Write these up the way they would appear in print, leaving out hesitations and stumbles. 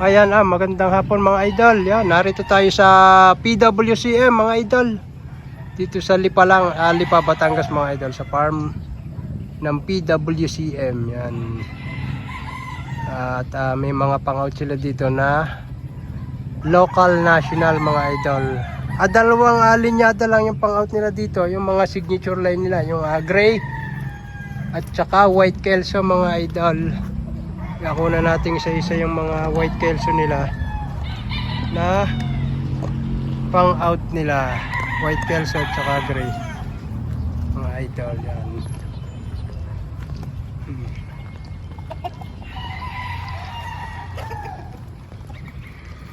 Ayan magandang hapon mga idol. Yan, narito tayo sa PWCM mga idol. Dito sa Lipa lang, Lipa Batangas mga idol, sa farm ng PWCM. Yan. At may mga pang-out sila dito na local national mga idol. Dalawang linyada lang yung pang-out nila dito, yung mga signature line nila, yung gray at saka white kelso mga idol. Nakuna natin isa-isa yung mga white kelso nila na pang out nila, white kelso at saka gray mga idol. Yan.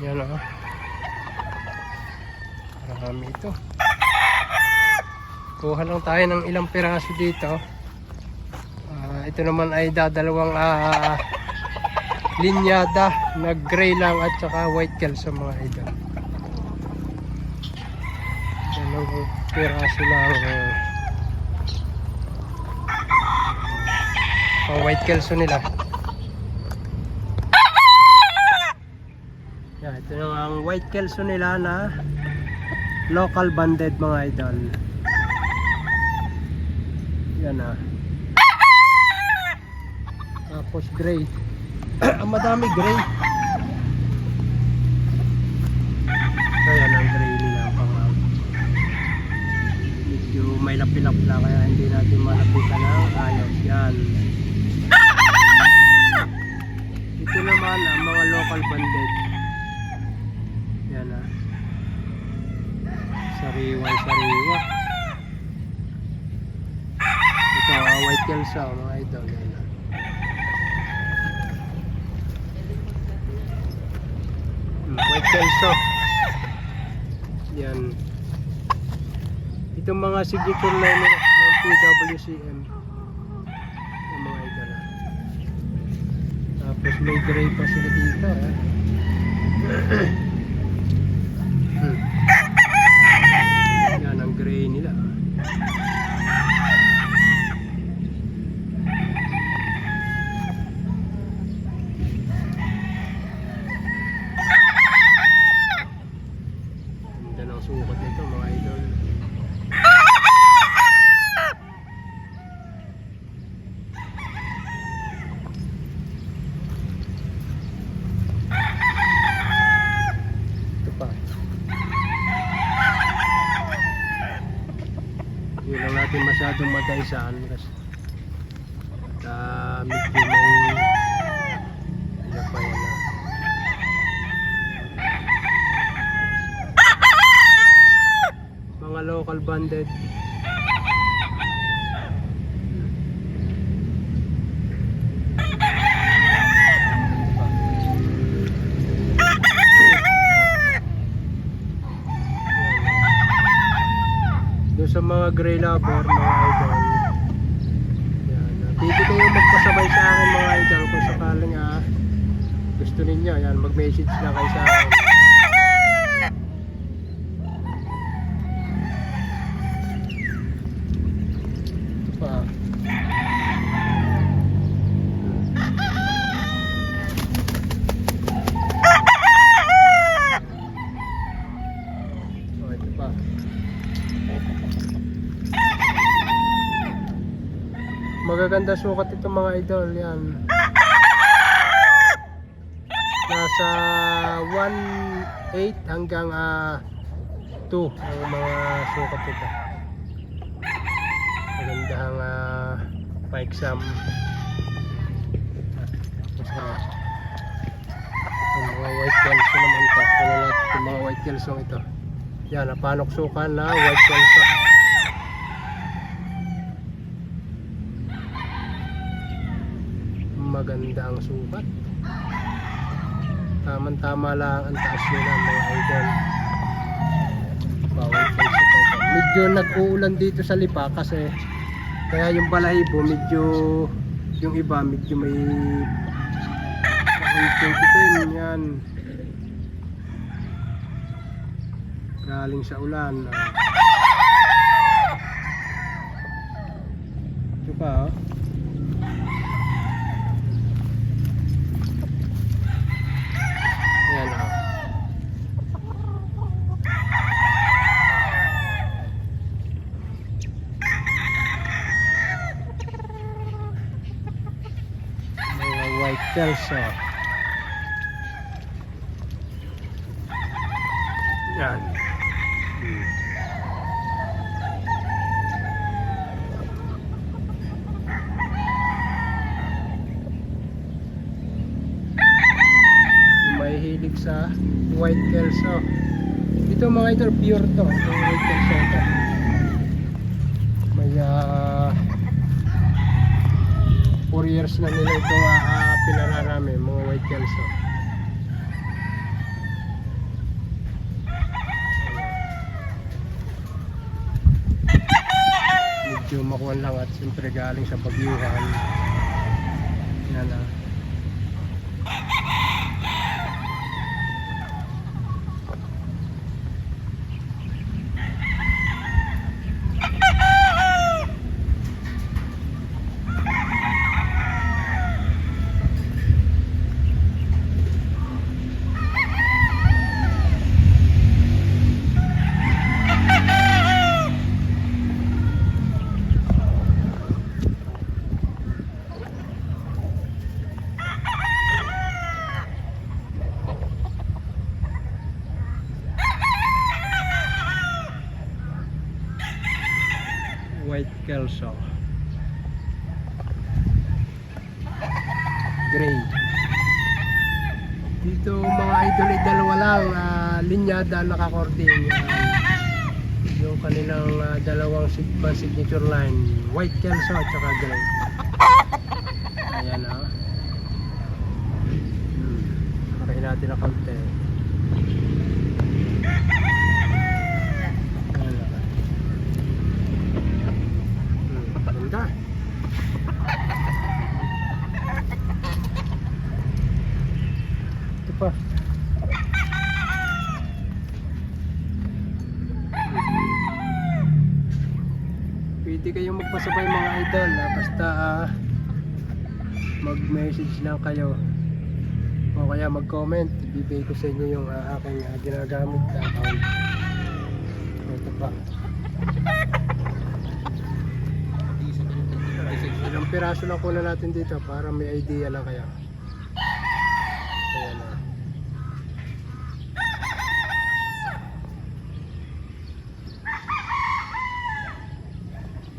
Yan marami ito. Kuha lang tayo ng ilang piraso dito. Ito naman ay dadalawang linyada na gray lang at saka white kelso mga idol. Dalawang piraso lang ang white kelso nila. Yan, ito yung ang white kelso nila na local banded mga idol. Yan tapos gray. Ang madami gray. So yan ang gray nila pang medyo may lapilap na kaya hindi natin malapitan ng ayos. Yan. Ito naman ang mga local banded. Yan sariwa. Ito white kelso mga idol. Yan. White kelso. Yan. Itong mga signature line ng PWCM yung mga idol. Tapos may gray pa sila dito Yan ang gray nila. Sukat nito mga idol. Ito pa. Hindi lang natin masyadong madaysaan kasi medyo may ano pa yan mga local banded. Doon sa mga gray lover mga idol, yan, pwede kayo magpasabay sa akin mga idol kung sakaling gusto ninyo. Yan, mag message lang kayo sa akin. Magaganda sukat ito mga idol. Yan, nasa 1.8 hanggang 2 ang mga sukat ito. Magandang pa-exam. Ang mga white kelso naman ito. Kaya natin yung mga white kelso ito. Yan, napanoksukan na white kelso. Maganda ang sukat. Tama lang ang taas nila mga idol. Bawal pa ito. Medyo nag-uulan dito sa Lipa kasi kaya yung balahibo medyo, yung iba medyo may yan galing sa ulan. Ito pa Kelso. Yan. May hilig sa white Kelso. Ito mga idol, pure to. Yung white Kelso to. May 4 years na nila ito pinararami, mga white Kelso. Medyo makuha lang at siyempre galing sa bagyuhan. Yan na. White Kelso. Gray. Dito mga idol ay dalawa lang linyada nakakording. Yung kanilang dalawang signature line, White Kelso at saka Gray. Ayan na. Parahin natin ang kaunti. Ganda. Ito pa. Pwede kayong magpasabay mga idol, basta mag-message lang kayo o kaya mag-comment. Ibibigay ko sa inyo yung aking ginagamit na account. Ito pa. Ilang piraso lang kuna natin dito para may idea lang kayo. Ayan na.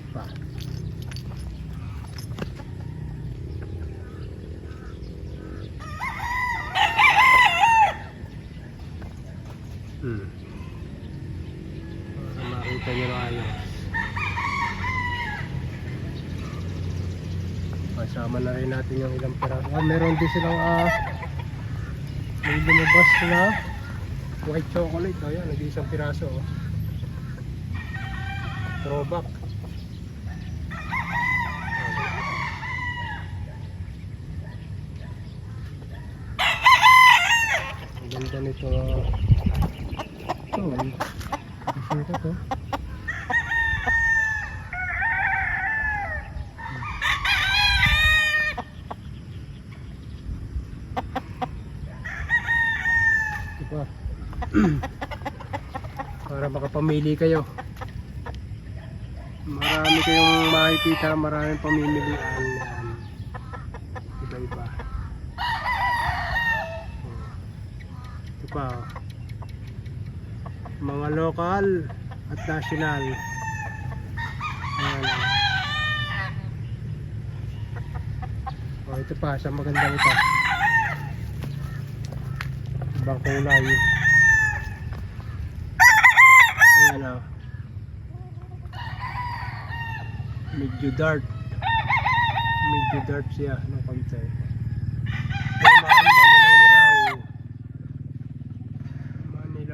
Pa. Para makita nyo na ayos. Kasama na rin natin yung ilang piraso. Meron din silang may lumabas na white chocolate. Ayan, nag-iisang piraso. Throwback. Ang ganda nito. Ito, ito to. Para makapamili kayo. Marami kayong makikita, maraming pamimilian. Iba-iba. Ito pa. Mga local at national. Ayan. Ito pa, sa magandang ito. Ibang kulay. Ayan o. Medyo dark. Medyo dark siya ng konti.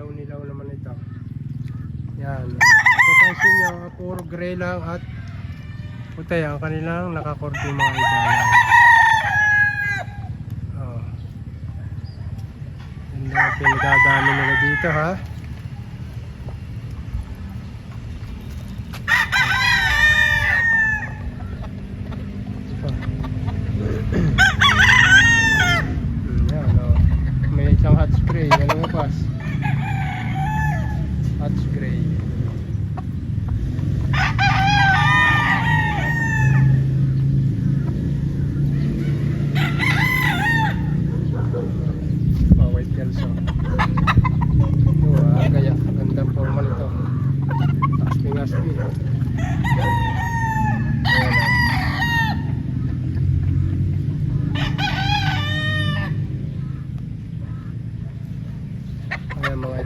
Manilaw naman ito. Yan. Mapapansin nyo, puro gray lang at puti ang kanilang nakakorte mga idalan. Hindi ang pinagdadami nila dito ha. May isang hot spray, ano mo pas? Hot spray.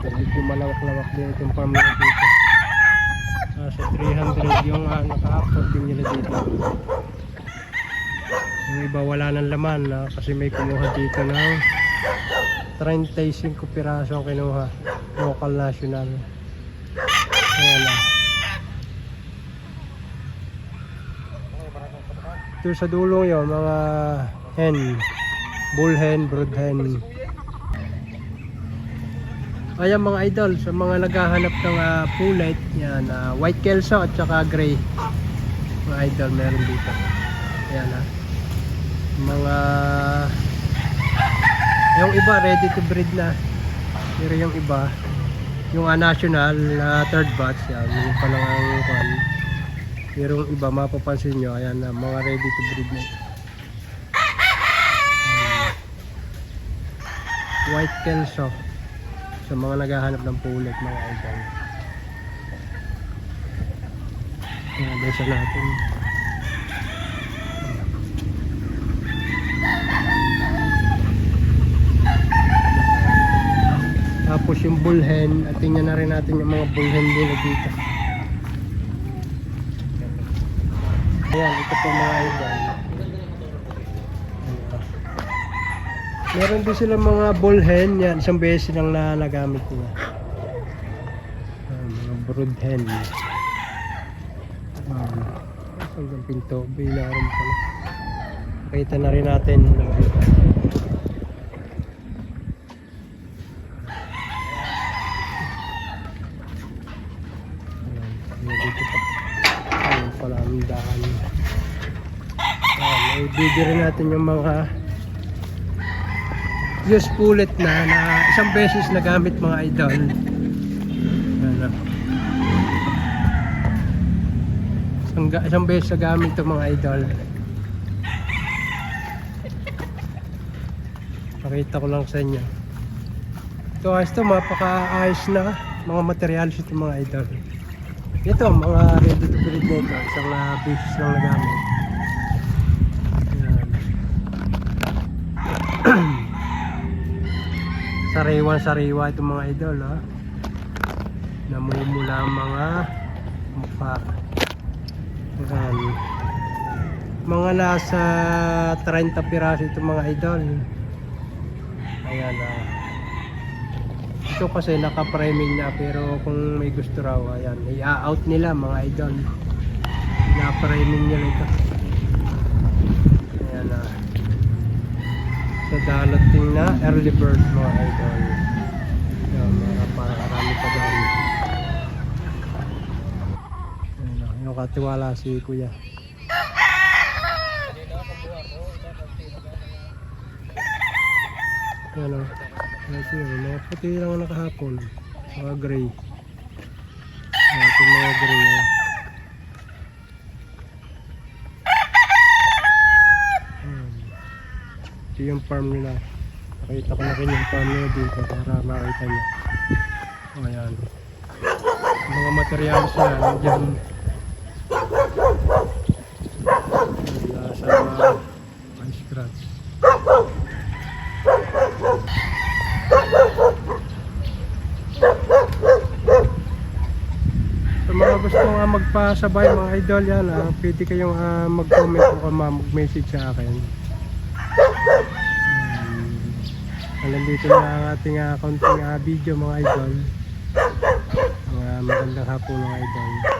medyo malawak-lawak din itong farm nila dito. Sa 300 yung naka-upload din nila dito. Yung iba wala ng laman kasi may kumuha dito ng 35 piraso ang kinuha, local national. Ayan lang. Ito sa dulo yun, mga hen, bull hen, brood hen. Ayan mga idol, sa mga naghahanap ng pullet, yan, white kelso at saka gray. Mga idol, meron dito. Ayan mga yung iba ready to breed na, pero yung iba yung national na third batch, yan, yung palang ang kwan. Pero yung iba mapapansin nyo, ayan na mga ready to breed na. White kelso sa mga naghahanap ng pullet mga idol. Ayan, besa natin. Tapos yung bull hen, at tingnan na rin natin yung mga bull hen nila dito. Ayan, ito po mga idol. Meron din sila mga bull hen, yan, isang beses lang na nagamit nila. Mga brood hen. Hanggang pinto, bilaran pala. Pakita na rin natin. Dito pa. Ayun pala ang daan. May video rin natin yung mga used pullet na isang beses nagamit mga idol. Isang beses nagamit ito mga idol. Pakita ko lang sa inyo. Ito mapaka-ayos na mga materials ito mga idol. Ito mga ready to breed nito, isang beses lang nagamit. Sariwa itong mga idol, namumula ang mga mukha. Ayan. Mga nasa 30 piraso itong mga idol. Ayan. Ito kasi naka-priming na, pero kung may gusto raw, ayan, i-out nila mga idol. Na-priming nila ito. Ayan sa dalating na early bird mga idol. Ayan, para karami pa doon. Ayan, yung katiwala si kuya. Ayan ito yun, mga puti lang nakahapon, mga gray. Ito mga gray. Ito yung farm nila. Nakita ko na rin yung farm nila dito para makita nyo. Ayan, mga materials na nandiyan. Nasa ice grass. Sa mga gusto nga magpasabay mga idol, yan pwede kayong mag-comment o mag-message sa akin. Nandito na ang ating konting video mga idol. Magandang hapon mga idol.